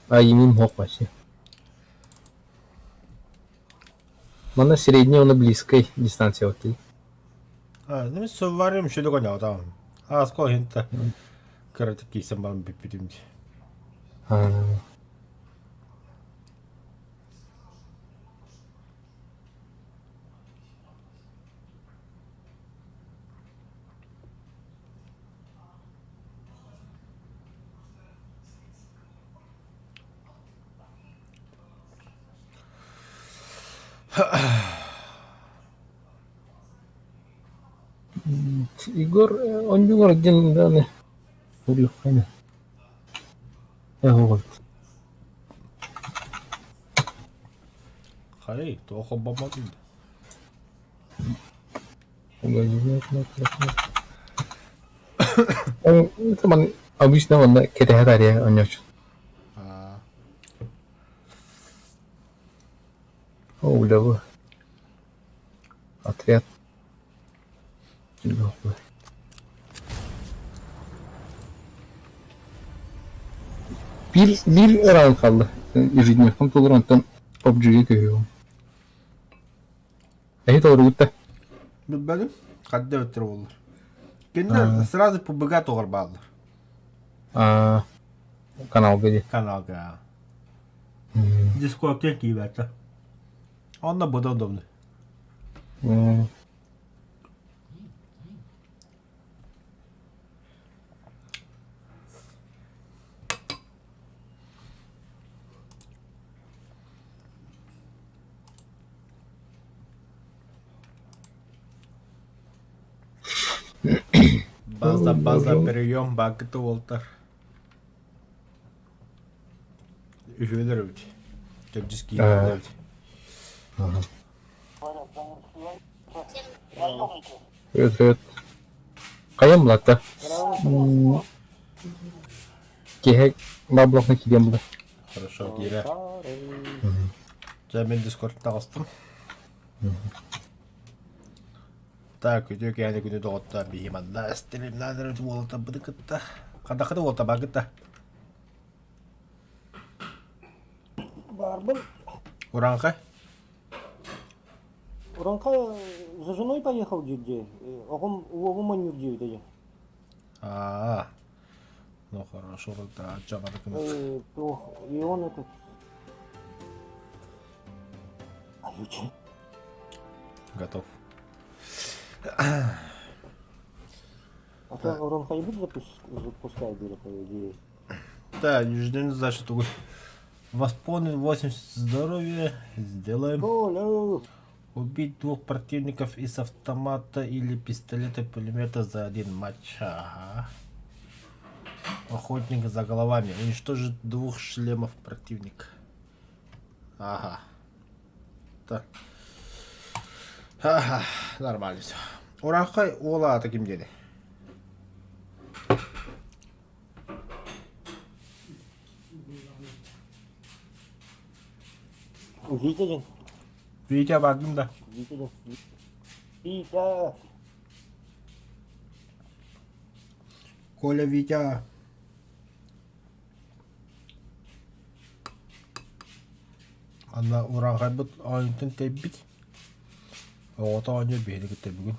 А имим хок вообще. Мана средняя, он близкой дистанции вот ты. Ну соварим şöyle konya tamam. Az koy hinta. Karatık giysem bana bir birimci. А, Игорь, он был один, да, не. Урюк, айна. Я говорю. Hayır, toğu babam değil. Это man обычно он кете хатаре он яч. Aa, О, улевы. Отряд. Bir round kaldı. Ежедневком Толорант'tan PUBG'ye koyuyorum. doğru gitti. benim kadde ötürü olur. Kendiler sırası publika toğur bağlılar. Aa, kanal böyle. Kanalga. Discord'ken ki verdi. Onda bu da oldu. Bazda прием багыты болтар. Üyeler öyle. Kendisi giyiyorlar öyle. Evet. Kayam mı hatta? Kehek bablokna kidem bu. Хорошо, girer. Ben Discord'da astım. Так, үйде кәне күні доғытта бейманда стримнадыр өтіп олыта бұдықытта. Қандақыды олыта бағытта. Барбын. Уранқа? Уранка за женой поехал где? Оғым манюр где? Ну хорошо, да, жаманы күні. И он этот... Ключи. Готов. А то Уранка и будет запускать где-то, по идее. Да, ежедневно значит, восполнить 80 здоровья, сделаем. Убить 2 противников из автомата или пистолета-пулемета за 1 матч. Ага. Охотник за головами. Уничтожить 2 шлемов противника. Ага. Так. Ага, нормально все. Уранхай ола таким деле. Витя. Витя baktım da. Витя. Коля, Витя. Anda Уранхай бұд айынтын тәббіт. Оғыта ойнер бейді күтті бүгін.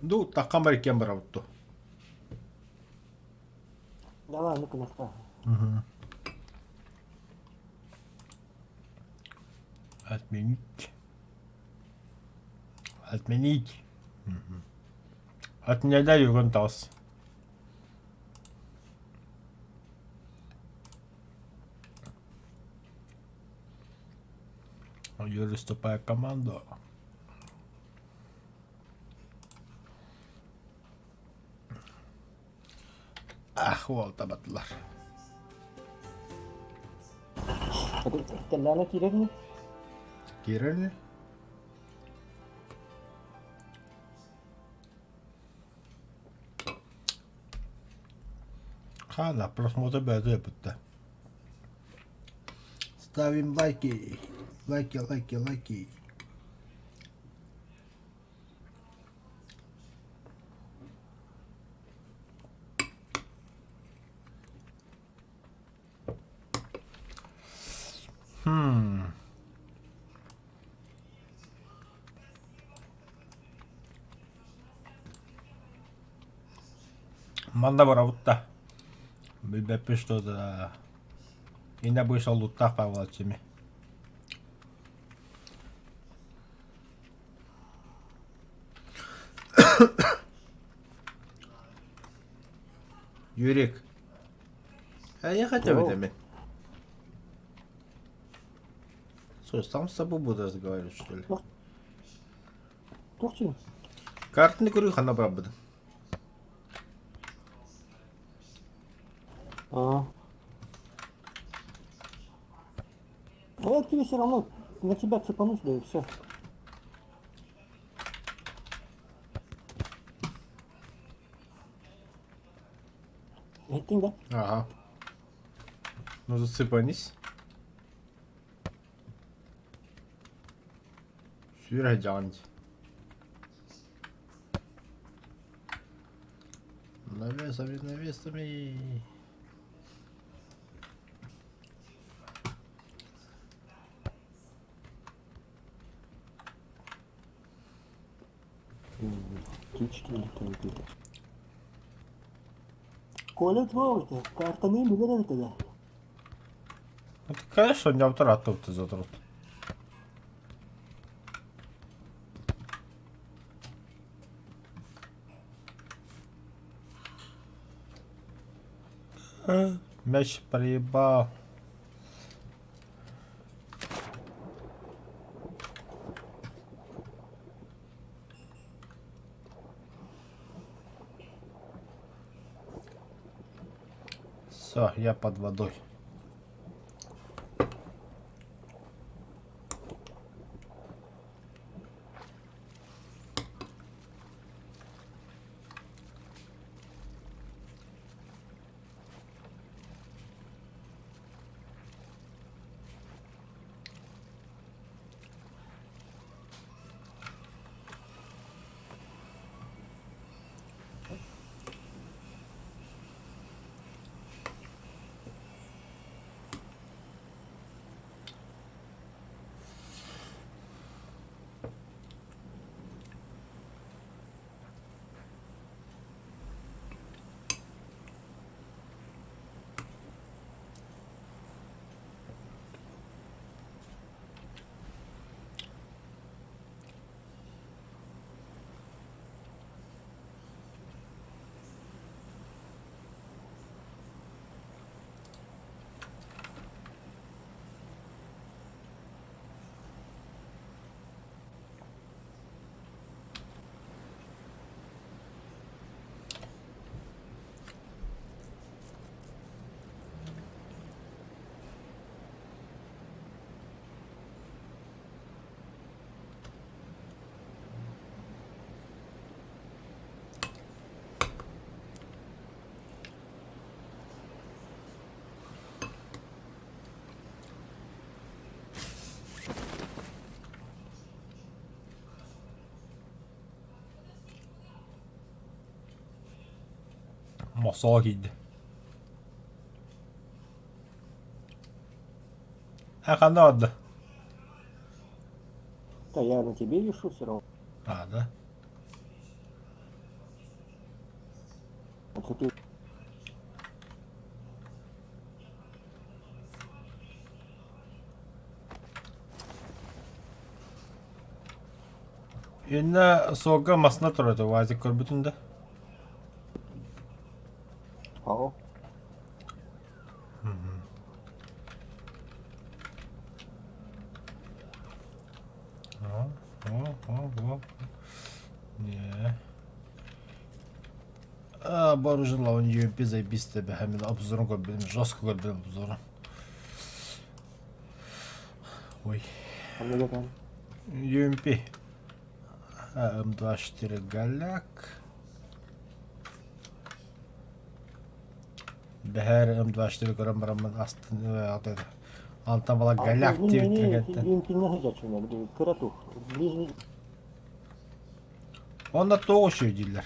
Ду, таққан бар екен бар ауытты. Давай, ну-ка, наста. Отменить. Отменить. Отменяй жүрген тауыз. Юрий, вступая в команду. Ах, ол табатылар. Келлана керек mi? Girer mi? Хана, просмотр бәді бұтты. Ставим лайки. Лайки. Manda baravutta. Bilbeppi что да. Инна будешь лутах павлачими. Юрик. А я хотел О. это. Слушай, сам с собой буду разговаривать, что ли? Турчин. Картını көрüyor хана брабыды. А. А я тебе все равно на тебя цепанусь, да и все. Ettin de. Ага. Ну засыпанись. Şuraya canlı. Навесами. Птички летают. Коля твоя, картаны билер тогда. Ну, конечно, не автор ты затрут. Мяч проебал. Все, я под водой. Мосогид. А надо. Да я на тебе вешу все равно. А, да? Вот ты Инна сога масна турады, вазик көрбүтүндө. ау. Не. А, баружила он UMP заебись тебе, хамин обзорун көрбүдүм, жестко көрбүдүм обзорун. Ой. А мне как он? UMP. М24 Галяк. Бәһәр М24 көрәм барамын астын атады. Антан бала Галяк Не, дип не, тегәтте. не зачем, где каратух. Ближний, Онда тоғыз шөйдилер.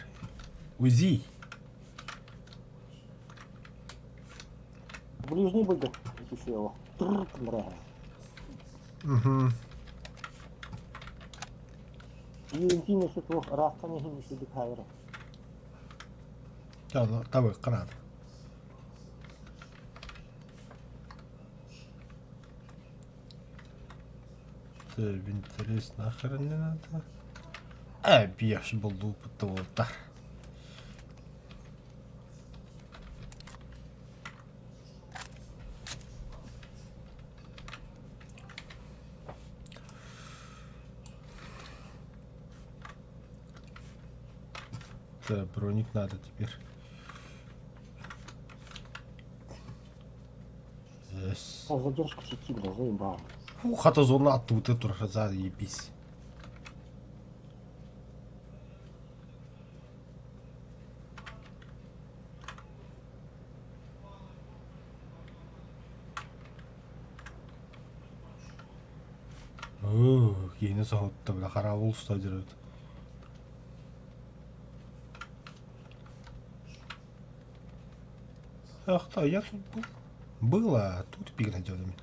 Узи. ближний будет. Еще его. Бля. Мгм. И интимно, что твой раз, конечно, не сидит хайра. Yalla, tabii kanat. طيب интересно, охране надо. Бьешь был то. Да, броник надо теперь. Здесь. А задержка сети, бля, заебал. Хата зона оттуда тоже заебись. Yeni sahutta bile karavul stadırdı. Ах, да, я тут был. Было, а тут пигнадёдами.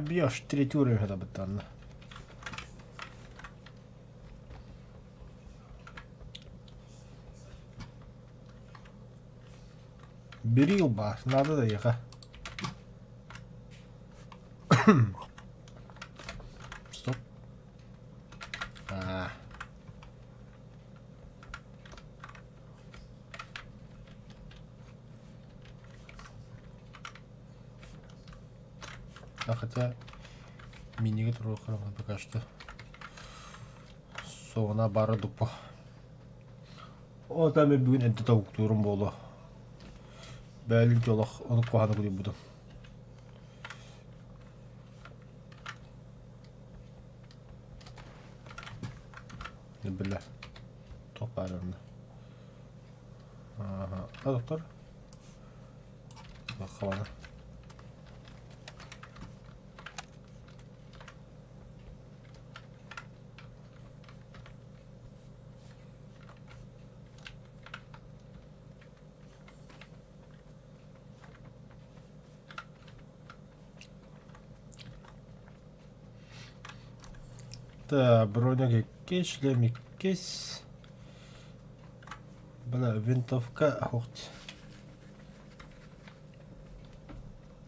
Бьешь третий уровень хотя бы там. Берилба, надо доехать. Стоп. Хотя миниге туралы қарамай пока что. Соғына бары дұппа. О, тәме бүгін әнті тауық турым болу. Бәлін жолақ, оны қуғаны көрем бұдым. Не білі. Тоқ бәрімді. Ага, адықтар. Қаланы. Да, броня кеш, шлем кеш. Бля, винтовка, охт.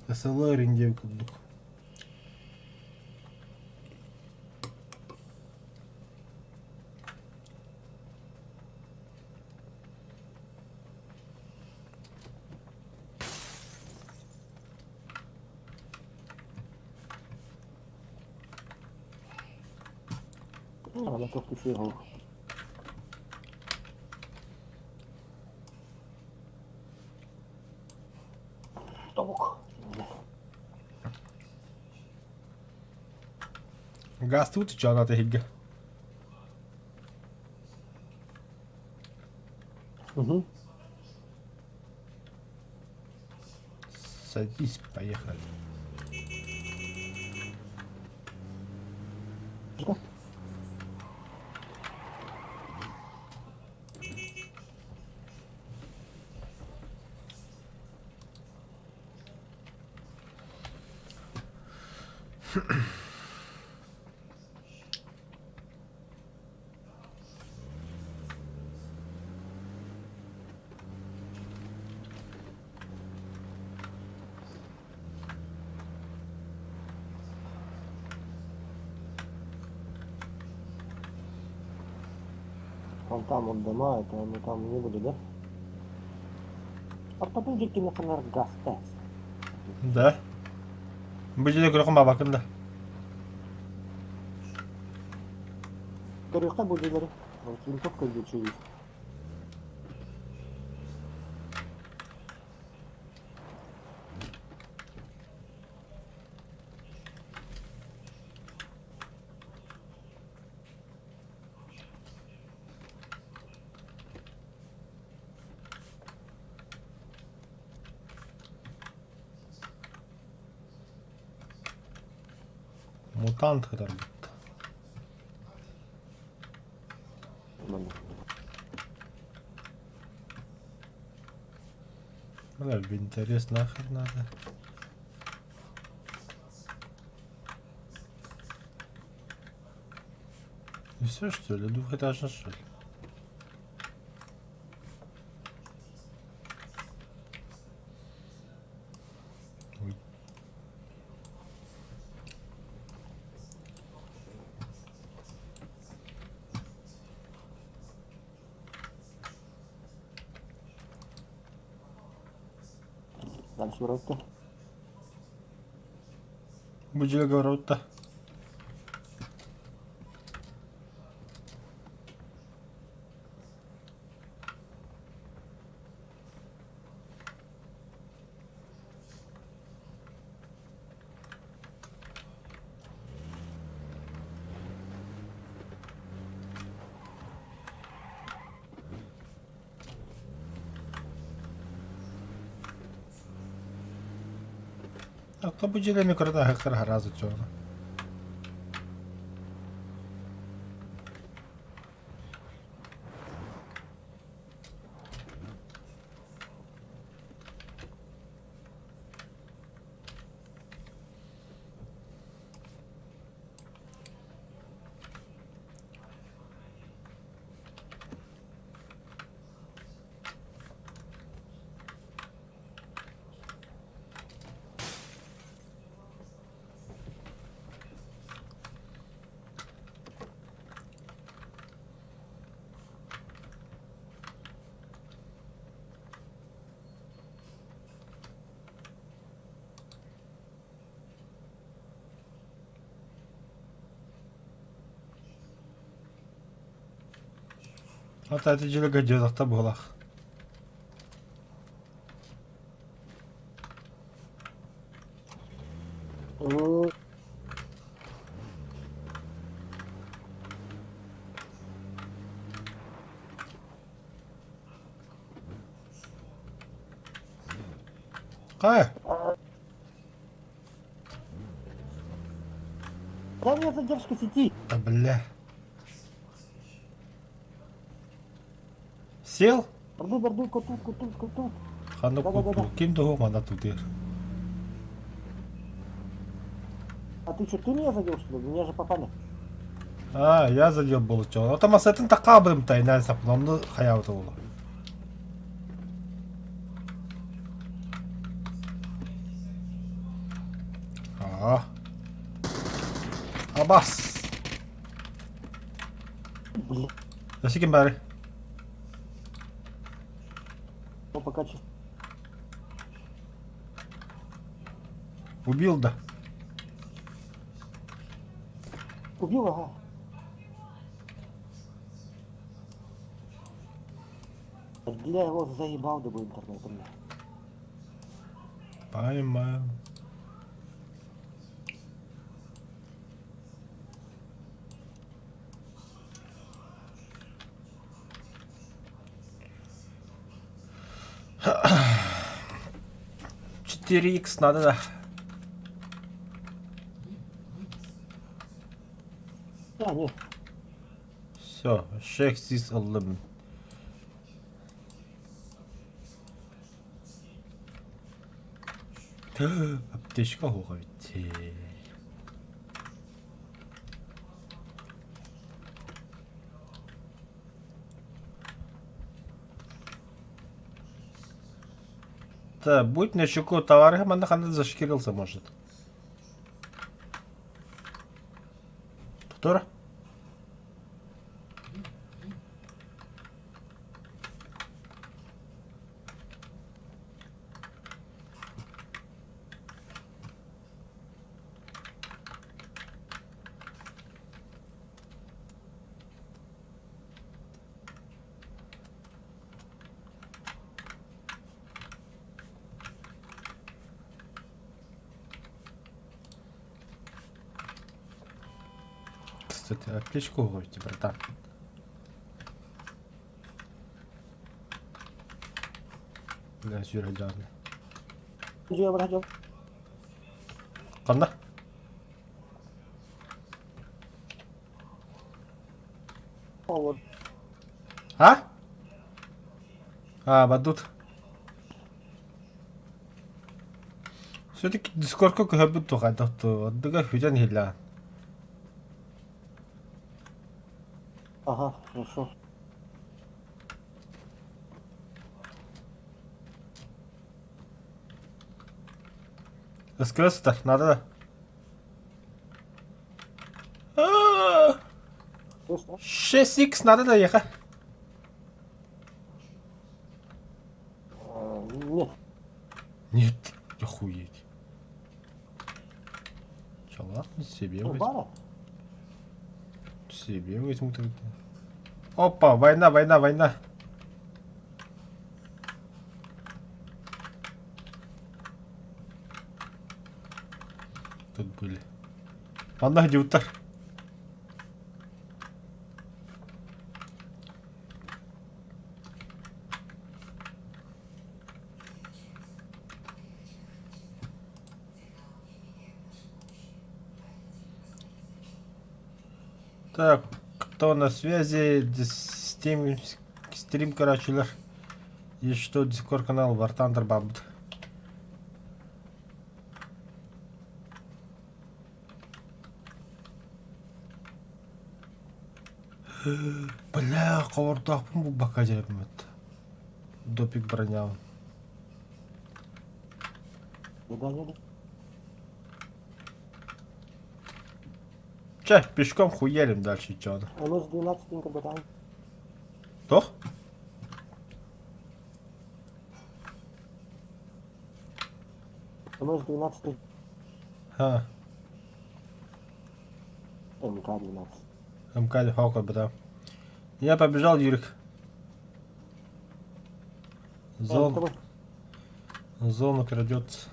SLR индеу кудук. Надо только фигу. Толк. Газ тут что надо хигга. Угу. Садись, поехали. Что? Он там вот дома, это мы там не были, да? А потом же кино газ тест. Да. Бөжеле көріқіма бақында. Корюха будет говорить. Вот винтовка где через. Мутант kadar gitti. Нормально. Бля, винторез нахер надо. И все что ли? Двухэтажно что ли? Ой. Дальше вроде-то. Будили говорят-то. А то будили микрода гектор разу чого. От әтежилігі жедақта болақ. М, Қай? Да, у меня задержка сети. Да бля. Сел? Борду, коту. Ханы Да-да-да-да. куту. Ким дұғы мана тудер. А ты что, ты меня задел, что ли? Меня же попали. А, я задел болу чоға. Ота масатын таққа бірім тайнан сапынамды қаяуды олы. Абас. Блин, Ясикин бәрі. ну пока чисто. Убил да. Убил, ага. Бля, его заебал до интернета, бля. Понимаю. Четыре икс надо, да. А, нет. Все, 611. Аптечка 호가있지. Да, будь на щеку товары, манда ханды зашкирился, может. Тура? Кстати, аптечку гости, братан. Бля, сюрреализм. Где я бродил? Канда? повод. А? А, бадут. Все-таки дискордко көбүт тухайдакту. Оддуга хүжен хилла. Ага, хорошо. Скрыстар, надо да. Слышно? 6х надо да еха. Нет. Нет, охуеть. Че, ладно, себе Ну, возьму. бара? Себе возьму тогда. Опа, война, война, война. Тут были. Ладно, где утар? Так, кто на связи? Стрим, короче, и что, Discord канал War Thunder Bump. Бля, қауырдақпын бұл бака жерім өтті. Допик бронявын. Куда едет? Че, пешком хуярим дальше, чё? МС-12 капитан. Тох? МС-12. А, МК-12. МК Хока, бля. Я побежал, Юрик. Зону крадется.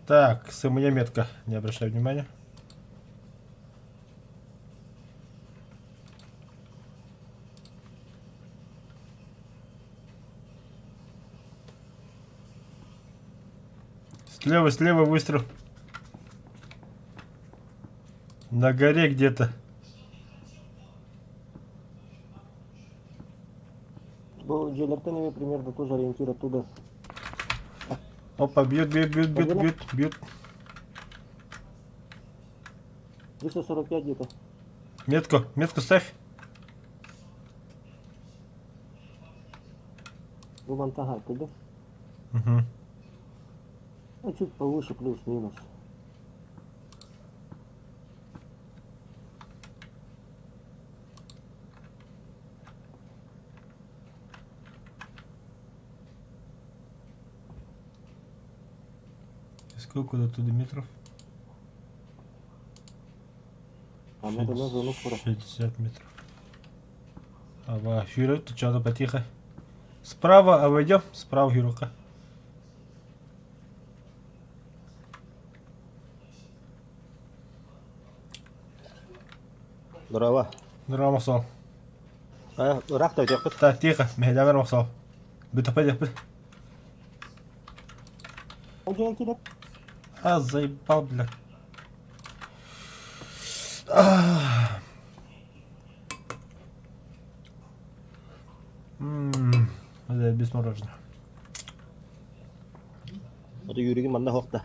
Так, самая метка, не обращай внимания. Слева выстрел. На горе где-то. Желертанами примерно тоже ориентир оттуда. Опа, бьют. 345 где-то. Метку ставь. Гумантага, ты да? Угу. Ну, чуть повыше, плюс-минус. Сколько до туда метров? А надо на зону скоро. 60 метров. Ава, Юра, ты что-то потихо. Справа, обойдем. Справа, Юрука. Здорово. Здорово, Максол. Рахта у тебя хоть? Так, тихо. Мехдамер, Максол. Бытопадет. Он тебе А, заебал, бля. Да, без мороженого. Это Юрий Манна Хохта.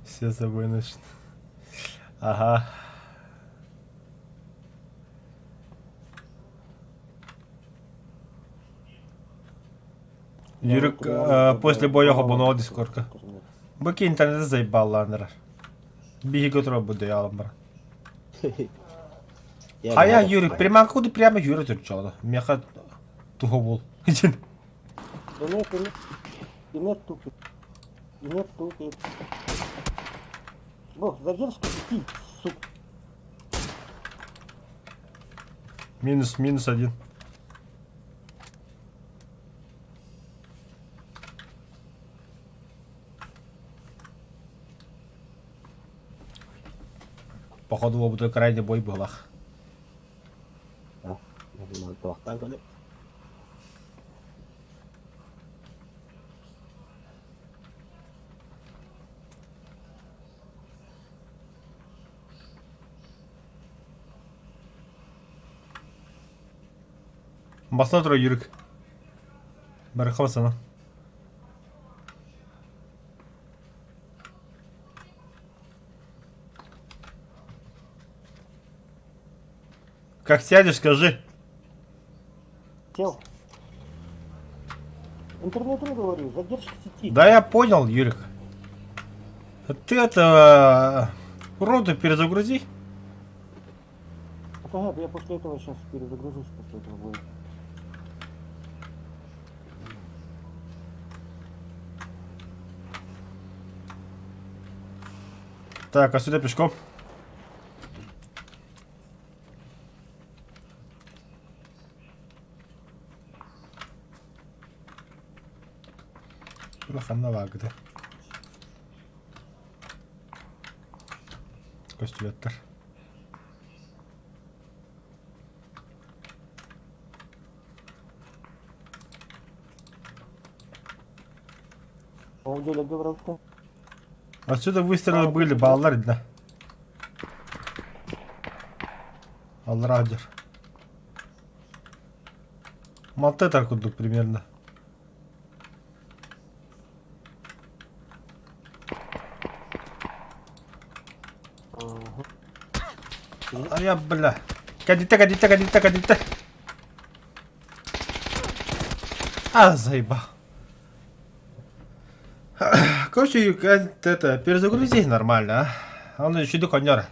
Все с собой начнут. Ага. Юрик, после боя хобуного дискорка. Баки интернет заебал, ланер. Биги готово буде, я ламбра. Хая, Юрик, прямо куда прямо Юрик турчала. Меха туго был. Нет тупит. Нет тупит. Бог, задержка идти, сука. Минус 1. Походу, оба будет крайний бой был. Да, надо толықтан көлік. Басына тұра Юрик. Бәрі қабасана. Как сядешь, скажи. Сел. Интернетом говорю, задержка сети. Да я понял, Юрик. Ты это... Роутер перезагрузи. Ага, я после этого сейчас перезагружусь, после этого будет. Так, а сюда пешком. Хана вагды. Көстүлөттөр. Он деле говорил-то. Отсюда выстрелы были, баллар да. Алрадер. Малтетар кудук примерно. А я, бля. Кадита. А, заебал. Короче, это, перезагрузи нормально, а? Он еще до конера.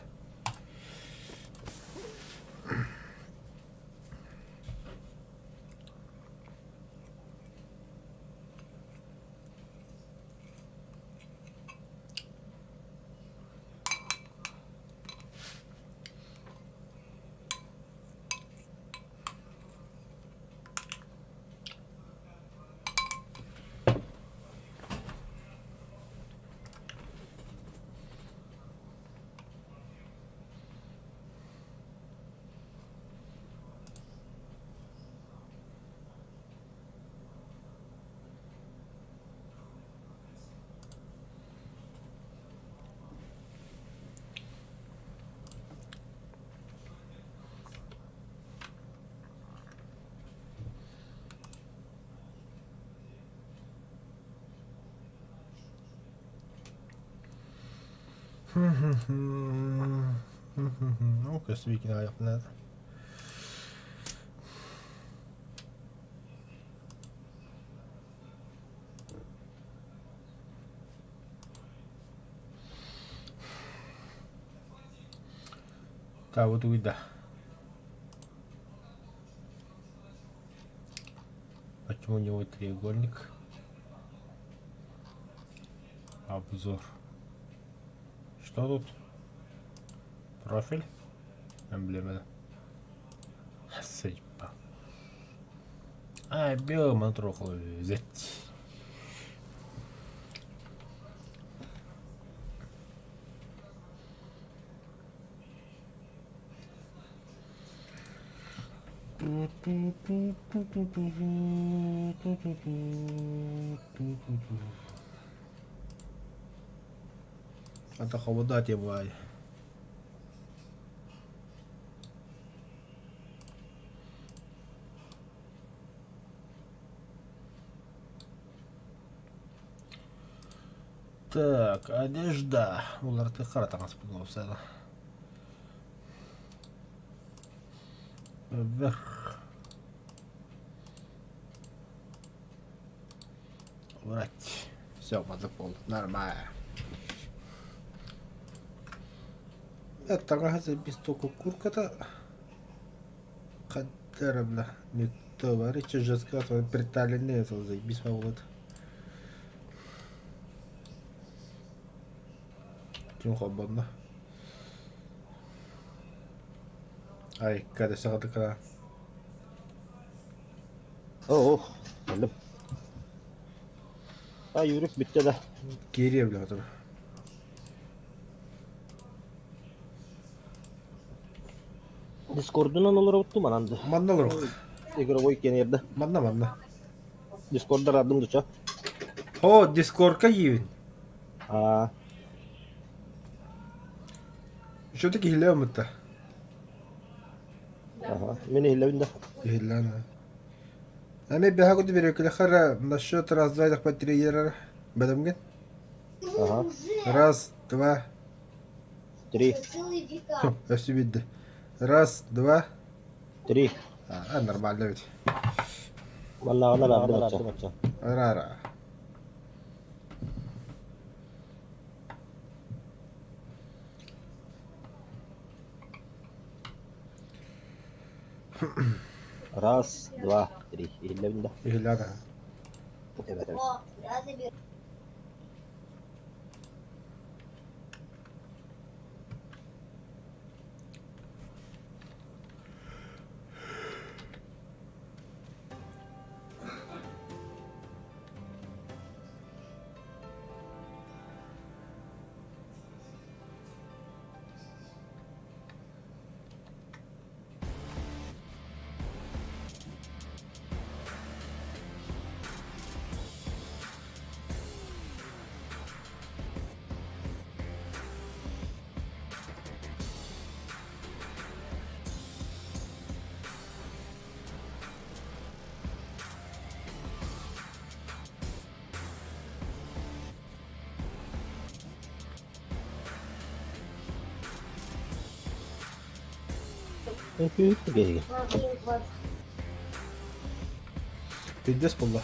Ну-ка, свикинг yapın. Так, вот видно. Почему у него треугольник? Обзор. Что тут? Профиль? Эмблема. Сейпа. А, биома трохи взять. Это холодать я бываю. Так, одежда. Улар ты харата нас поднялся. Вверх. Врать. Все, под пол. Нормально. Это газа без тока курка-то. Кадербля. Не товарищ же сказал, приталенный это заебись повод. Тим хоббанно. Ай, когда сагата кара. Oo. Geldim. Ha yürük bitti de. Geriye bile kadar. Discord'dan olur avuttu manandı. Manna olur. Игровой кенерді. Manna. Discord'da radım дуча. Ho, Discord'a yiyin. А, Şuradaki hile umutta. ага. Мен иһиллэбин да. Hile ana. Hani bir hakkı bir öküle kara nasıl trazaydık bataryalar badamgen. Ага. Раз, два. 3. Ösü bildi. Раз, два. 3. Нормально ведь. Валлағына radım дуча. Ara. Раз, два, три. İhillэбин да. Hile ana. Evet, evet. Büyük bir gezegen. Bildes bulla.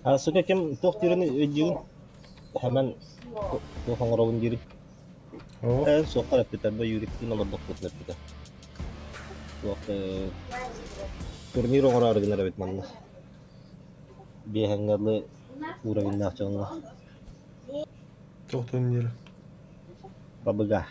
Suka kim toh tirin ödüğün hemen tohon ravun diri. Oh. Sokar yapıta ba yürüktün olur doktor yapıta. Waktu turnir orang orang gina manna. Bir hangarlı ura binna açanla. Çok dönüyor. Babagah.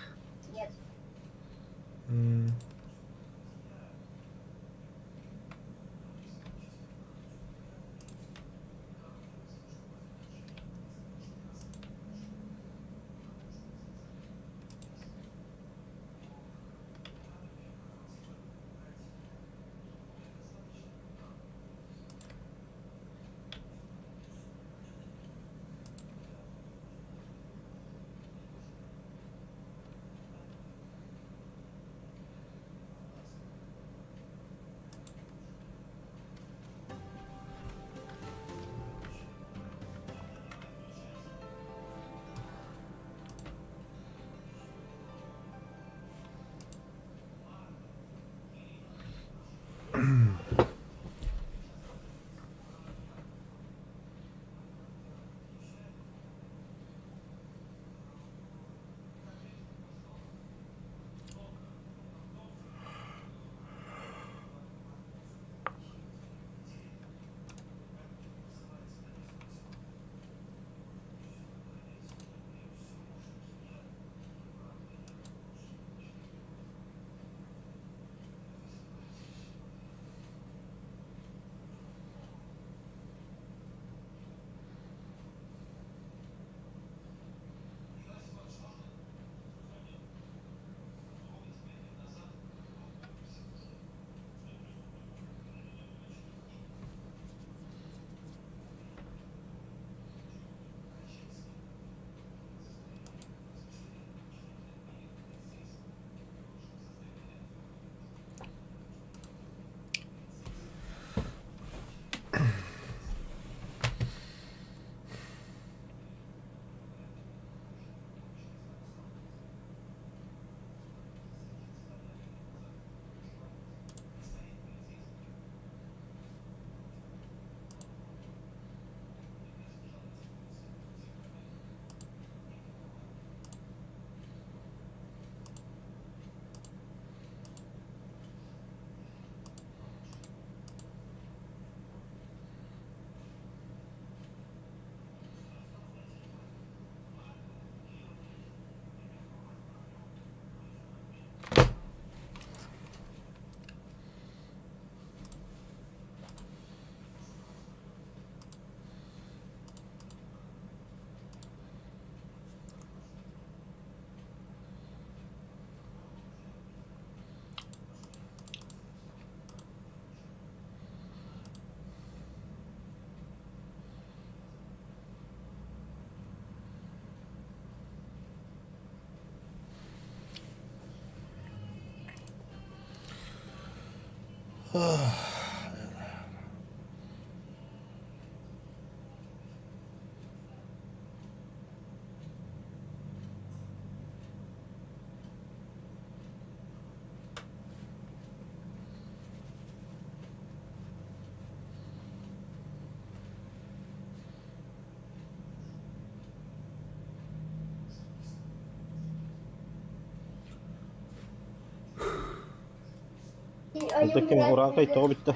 Антекем уран кайтоо битте.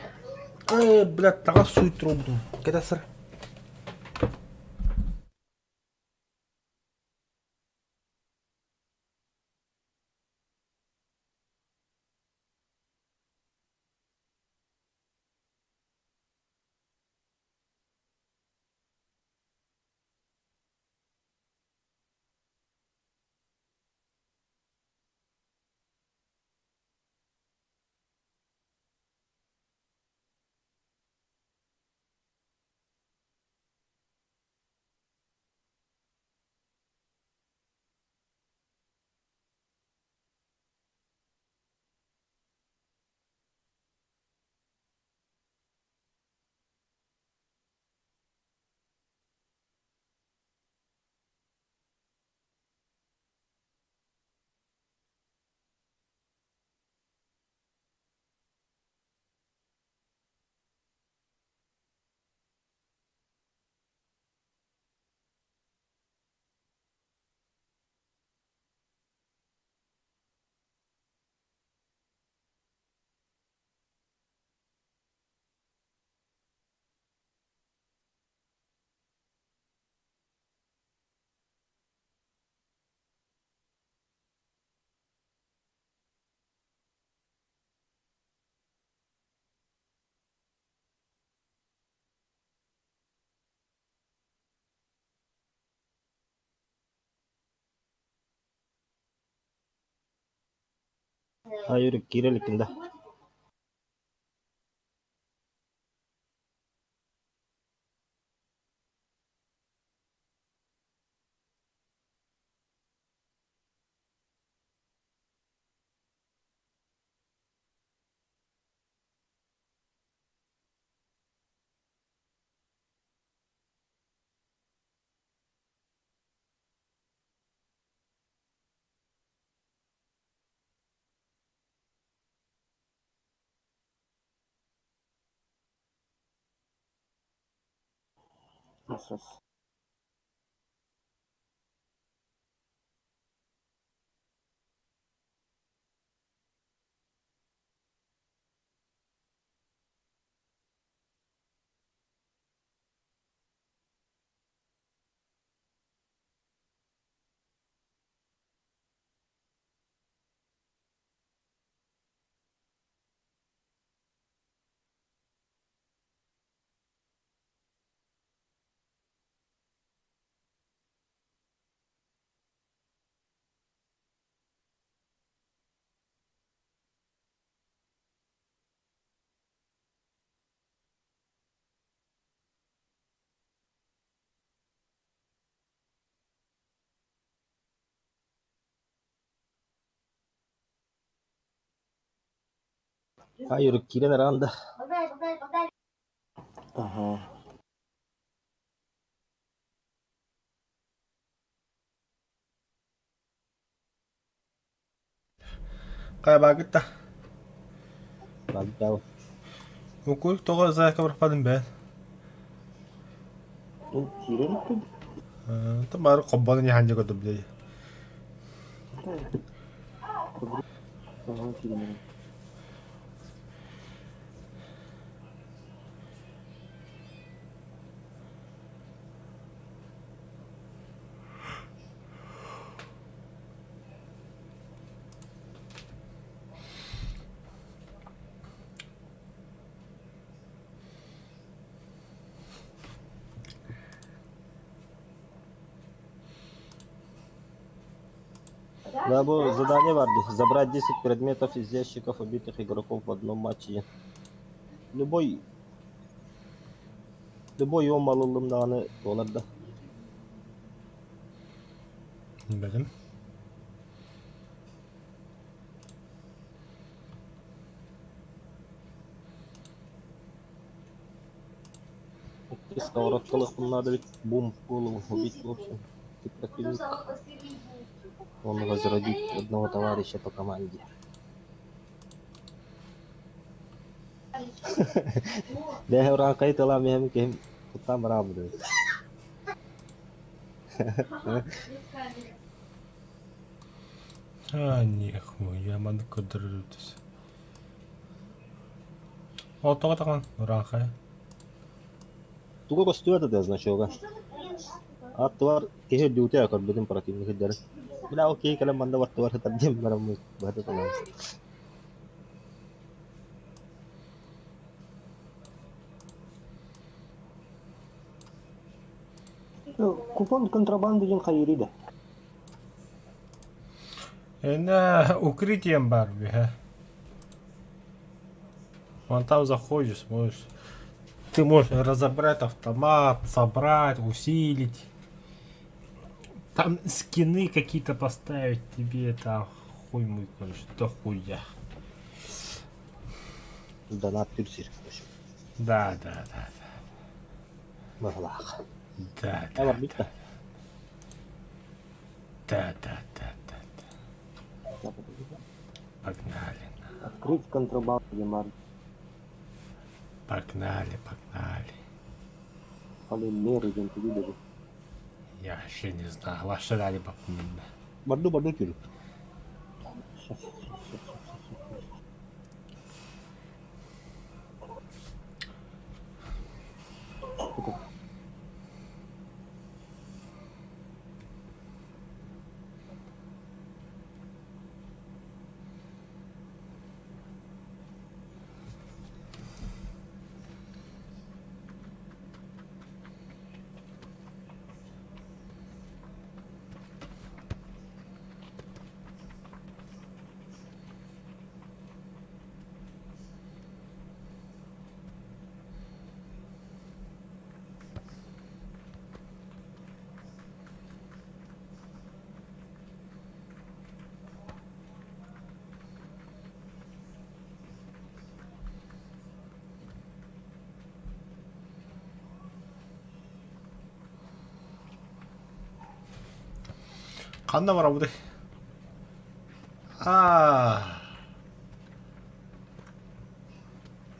Блядь, тагас суйт робдum. Кетасыр. Ayuruk kirelikinde. Nasıl? Ayuruk kire neranda? Aha. Kayak bagit ta. Bagdaw. Ukul togo saya kabar padin ben. Kirelik. Tamar kobbalın yahancı kodu bile. Aha kirelik. Да, задание варди. Забрать 10 предметов из ящиков убитых игроков в одном матче. Любой любой ом алылымдаганы болар да. Bilmedim. Сковородкалык bunlar da bir бум голову убить, в общем. Ты противник. Он возродит одного товарища по команде. Dia orang kaya telah mehem kem utama ramadu. Нихуя, маны көдірілдіс. Отоға таған, ұрақай. Tuko kostyötä tässä значок. Атвар кеше дюте акар будем противник дер. Бля окей, калам манда ваттвар таддим барам бахта талам. Купон контрабанды ден хайри да. Укрытием бар, бе. Вон там заходишь, сможешь. Ты можешь разобрать автомат, собрать, усилить. Там скины какие-то поставить тебе, это хуй мой, короче, это хуя. Донат тюрсир. Да. Махлах. Да. Амар битта. Да. Погнали. Открыть контрабанду Ямар. Погнали. Полимеры ден тюрсир. Я вообще не знаю, ваша либо помню. Баду тюр. Қанда бар абудай.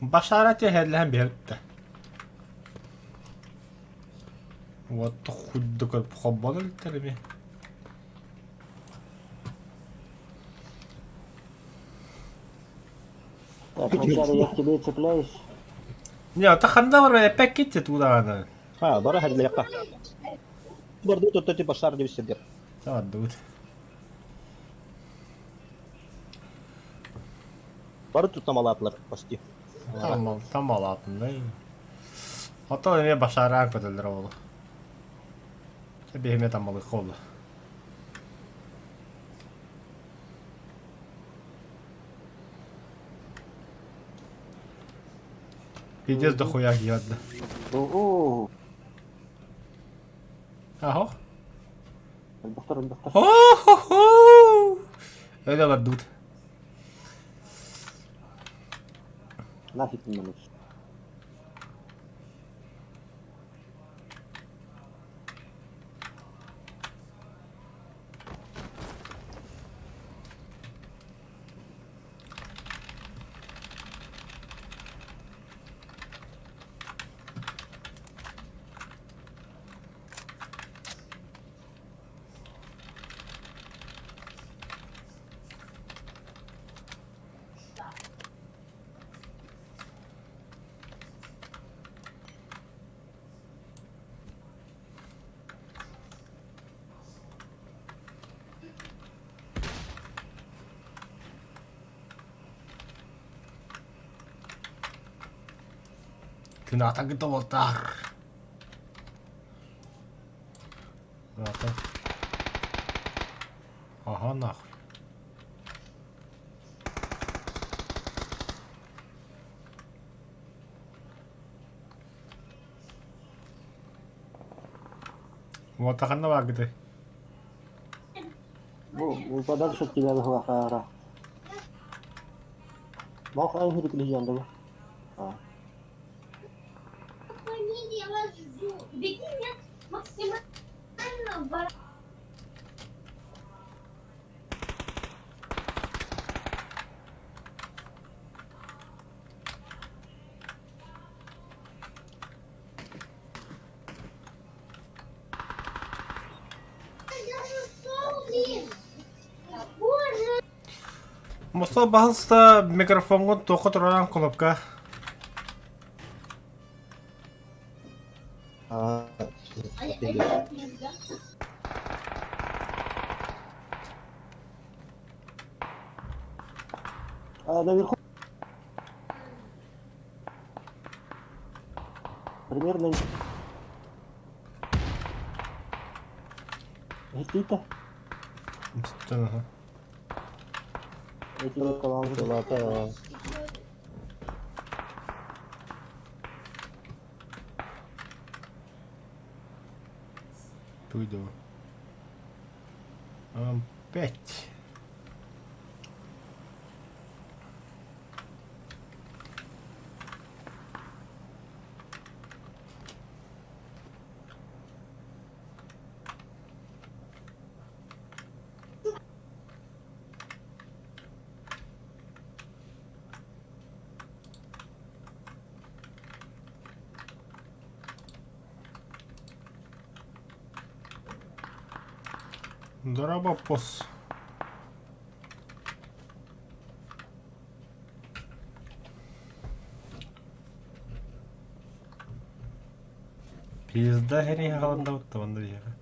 Башарат я хедләһәм биртте. Вот худды көрп хоббол илтерби. Так, вначале я к тебе цепляюсь. Не, та ханда бар, я пакетте туда аны. Бара хадла якка. Барды тотти башар дип сидер. Tamam dur. Бары тутамалатлар почти. Tam altında. Hatta ne başaran kadar oldu. Tabii tam balık oldu. Пиздец дохуя гьядда. О, Ага. البختار. Öyle var dur. Нафиг не нужно. Ты на так это вот так. Ага, нахуй. Вот так она вагды. Вы подальше от тебя Гвахара. Мог Ангелик легенда. не делать звук. Беги нет максимально Боже! Мосо бағылста микрофонға тоқы тұрған құлапқа. Наверху. Примерно. Какие-то. Эти колонны. Солата. Пойду. 5. Дробопос. Пизда херни қаланда өтті онда жері.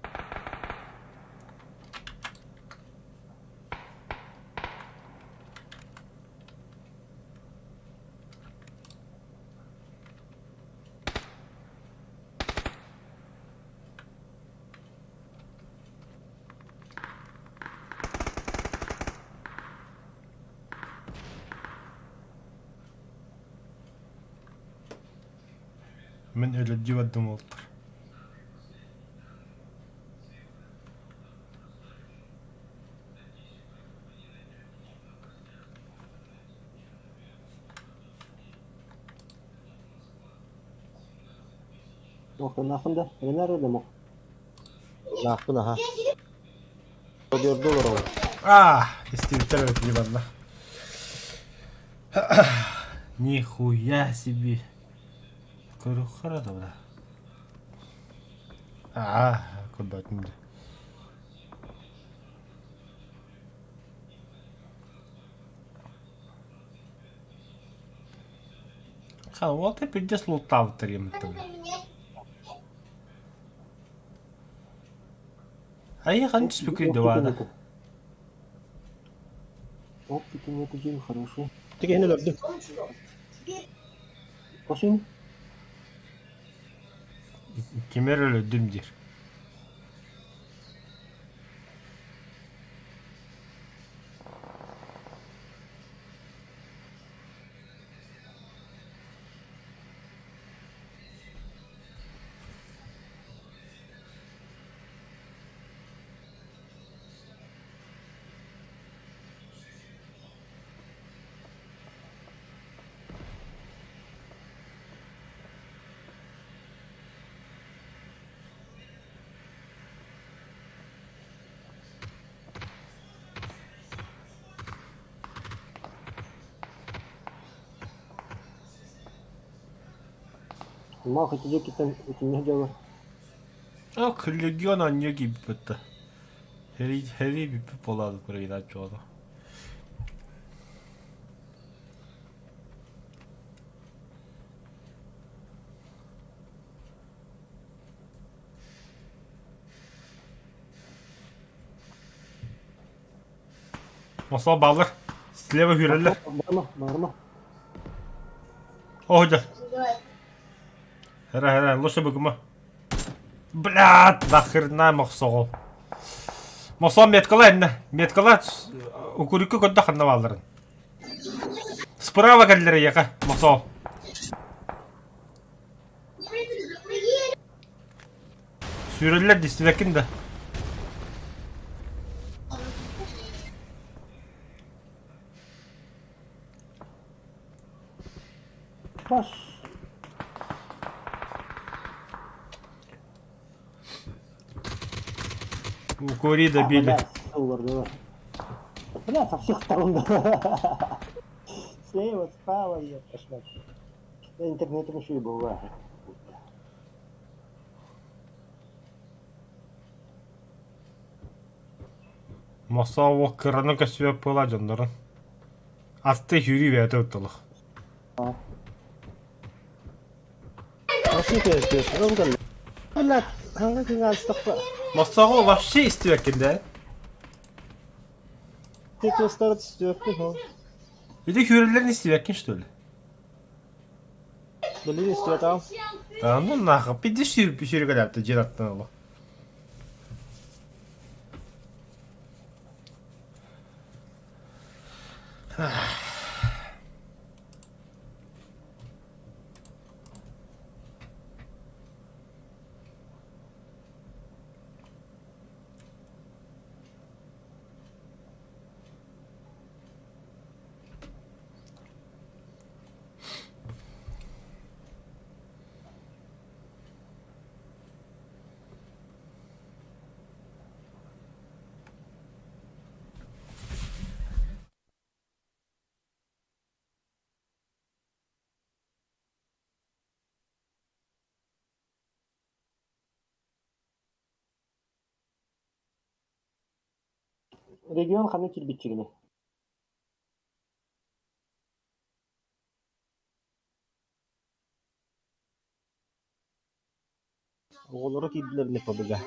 Мен өлі дивадым олдыр. Ох, нахуй да. Ренар öyle mi? Нахпын аха. $1 ол. Истивитер өтіп ебанна. Нихуя себе. Көрі қарады бұда. Көрді өтімді. Вот и придется лутав тремтом. А я хочу спекать два. Оптика нету день хороший. Тільки не лобді. Пошли. Кемер өлі дүмдер. Мах, эти деки там, эти не делают. Легион аннеги биппетті. Хери биппет болады көрейді жолы. Мосал балыр. Слева хүрелі. Барма. Охыда. Хера, лучше бігіма. Блядь, нахерна мақсоғыл. Мосал меткала әнна. Меткала укуриккі көдді қанна балдырын. Справа кәділері еқа, мақсоғыл. Сүйрелер дестіләкін да. Баш. Кури добили. Бля, со всех сторон. Слева, справа, я пошла. Да, интернетом еще и бывает. Масава кыраны көсүп пыла жондорун. Асты хүрү бәте өттөлүк. Nasıl yapıyorsun? Oğlum da Bırak, hangi gün astıkla? Масава вообще истебекенде. Tek gösterdi istiyorsun ha. Bir de hürelerin istebeken что ли? Bilin istiyor tamam. Да ну нахуй, bir de sürü kadar da cirattan ola. Region kanı kirbitçigini. Olarak idiler ne pabuga.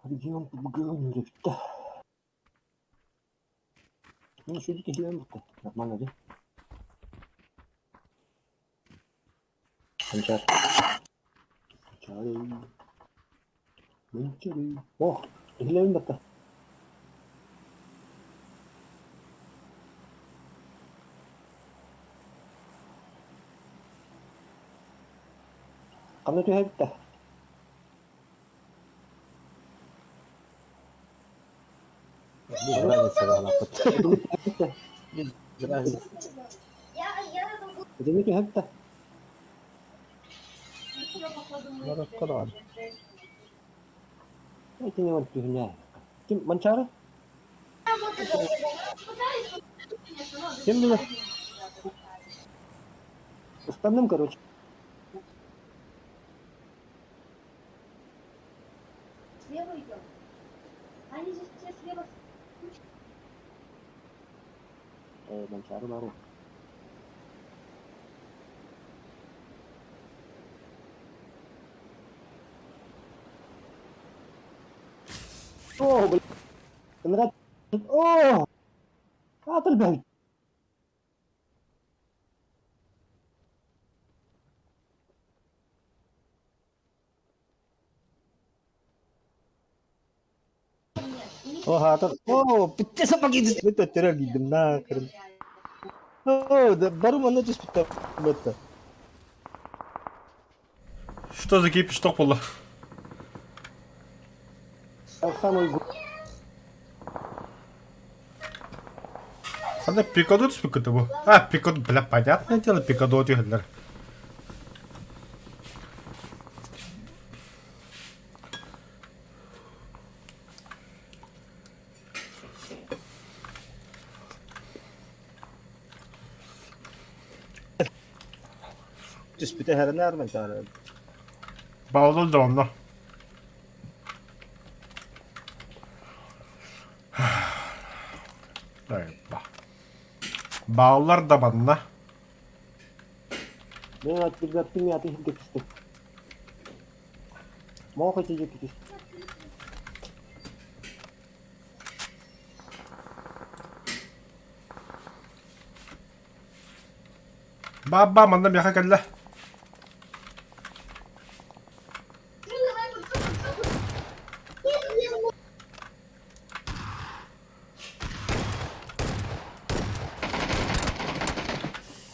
Region bugün bitti. Ну, что дикий хилен будто. Нормально, да? Кончар. Кончары. О, хилен будто. Kanı tühe bitti. Güzel mesela laptop. Bitti. Güzel. Я думаю, Ödemi tühe bitti. я покладу на Bunlar o kadar. Это не он тюхне. Kim? Mançarı? Kim bilir? Islandım короче. Слева идем. Они же все слева. Mançarı var o. Oh, beneran. Oh, katil ben. Oh hatır. Oh bitti sama gitu. Betul terang gitu nah keren. Oh baru mana tuh bitti. Betul. Что за кипиш было? Самый Sana Picado спикаты bu. А, Picado, бля, понятное дело, Picado отыграли. Bitti her nereden tane. Bağlı da onlar. Ayıppa. Bağlar da bana. Ben attım ya ateşi dikiştim. Mau kecil dikis. Baba mandam yaka kalla.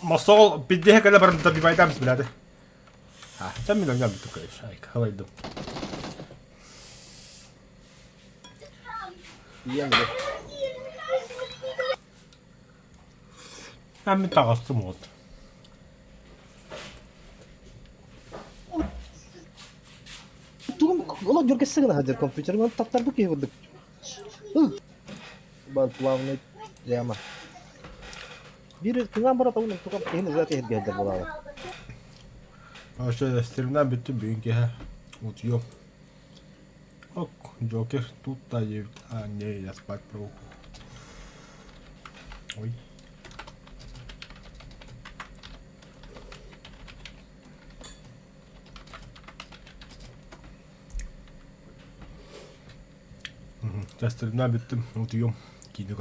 Masol بديها كده برد طب يبقى يدعم بلاده. ها تم لو جنب تكويش هيك هو يدوم. İyi mi? عم انت غصت موت. Tuğum ola görgesene hacer kompüteri ben taktardık ya bulduk. Ben kulağımı yama. Bir tüngan bana tavuğun tukam kehin zaten hediye eder bana. Aşağı streamden bitti büyük ha. Unutuyorum. Ok, Joker tutta ju nej, jag spart pro. Oj. Streamden bittim. Unutuyorum. Giyini